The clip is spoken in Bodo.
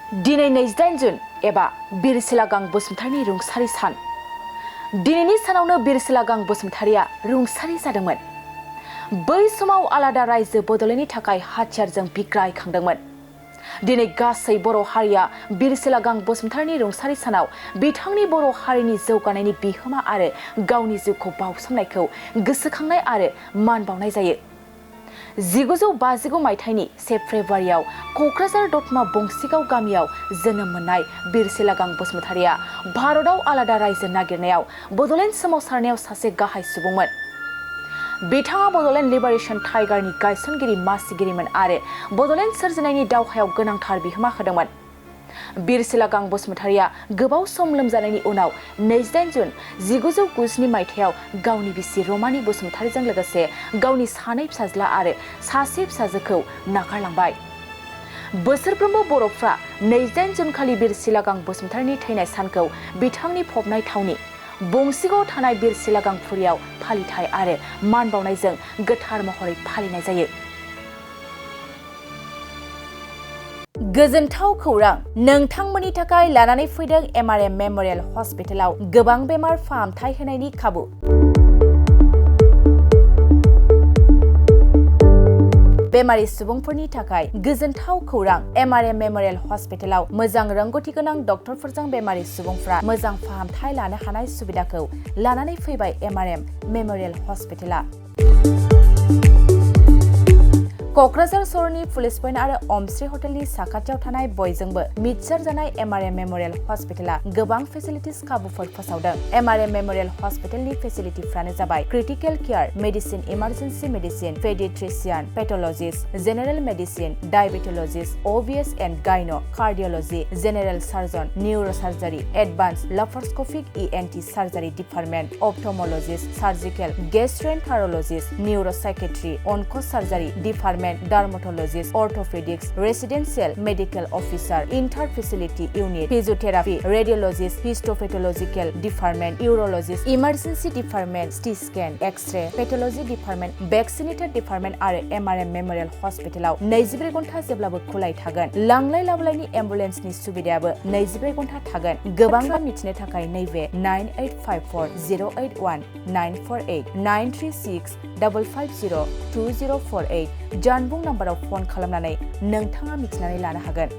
दिनै 28 जुन एबा बिर चिलागां बसुमतारीनि रुंसारि सान। दिनैनि सानावनो बिर चिलागां बसुमतारीया रुंसारि जादोंमोन। बै समाव आलादा रायजो बदलायनो थाखाय हाथियारजों बिग्रायखांदोंमोन। दिनै गासै बर' हारिया बिर चिलागां बसुमतारीनि रुंसारि सानाव बिथांनि बर' हारिनि जौगानायनि बिहोमा आरो गावनि जिउखौ बाउसोमनायखौ गोसोखांनाय आरो मान बावनाय जायो। 1959 मायथाइनि 1 फेब्रुवारियाव क'क्राझार दतमा बंसिगाव गामियाव जोनोम मोननाय बिर चिलागां बसुमतारीया भारतआव आलादा रायजो नागिरनायाव बड'लेण्ड सोमावसारनायाव सासे गाहाय सुबुंमोन। बिथाङा बड'लेण्ड लिबारेशन टाइगारनि गायसनगिरि मासिगिरिमोन आरो बड'लेण्ड सोरजिनायनि दावहायाव गोनांथार बिहोमा होदोंमोन। बिर चिलागां बसुमतारीया गोबाव सम लोमजानायनि उनाव 28 जुन 1990 मायथाइयाव गावनि बिसि रमानी बसुमतारीजों लोगोसे गावनि सानै फिसाज्ला आरो सासे फिसाजोखौ नागारलांबाय। बोसोरफ्रोमबो बर'फ्रा 28 जुन खालि बिर चिलागां बसुमतारीनि थैनाय सानखौ बिथांनि फबनाय थावनि बंसिगाव थानाय बिर चिलागां फुरियाव फालिथाय आरो मान बावनायजों गोथार महरै फालिनाय जायो। गोजोनथाव खौरां, नोंथांमोननि थाखाय लानानै फैदों MRM मेम'रियेल हस्पिटालाव गोबां बेमार फाहामथाय होनायनि खाबु। बेमारि सुबुंफोरनि थाखाय गोजोनथाव खौरां, MRM मेम'रियेल हस्पिटालाव मोजां रोंग'थि गोनां डक्टरफोरजों बेमारि सुबुंफ्रा मोजां फाहामथाय लानो हानाय सुबिदाखौ लानानै फैबाय MRM मेम'रियेल हस्पिटाला। क'क्राझार सहरनि पुलिस पइन्ट आरो अमश्री हटेलनि साखाथियाव थानाय बयजोंबो मिथिसार जानाय MRM मेम'रियेल हस्पिटाला गोबां फेसिलिटिस खाबुफोर फोसावदों। MRM मेम'रियेल हस्पिटालनि फेसिलिटिफ्रानो जाबाय critical care, medicine, emergency medicine, paediatrician, pathologist, general medicine, diabetologist, OBS and gynae, cardiology, general surgeon, neurosurgery, advance laparoscopic ENT surgery department, ophthalmologist, surgical, gastroenterologist, neuropsychiatry, onco surgery department, dermatologist, orthopaedics, residential medical officer, inter facility unit, physiotherapy, radiologist, histopathological department, urologist, emergency department, CT scan, X-ray, pathology department, vaccinator department आरो MRM मेम'रियेल हस्पिटालाव 24 घन्टा जेब्लाबो खुलाय थागोन। लांलाय लाबोलायनि एम्बुलेन्सनि सुबिदायाबो 24 घन्टा थागोन। गोबां मिथिनो थाखाय नैबे 9854 081 948 936 550 2048 जानबुं नाम्बाराव फन खालामनानै नोंथाङा मिथिनानै लानो हागोन।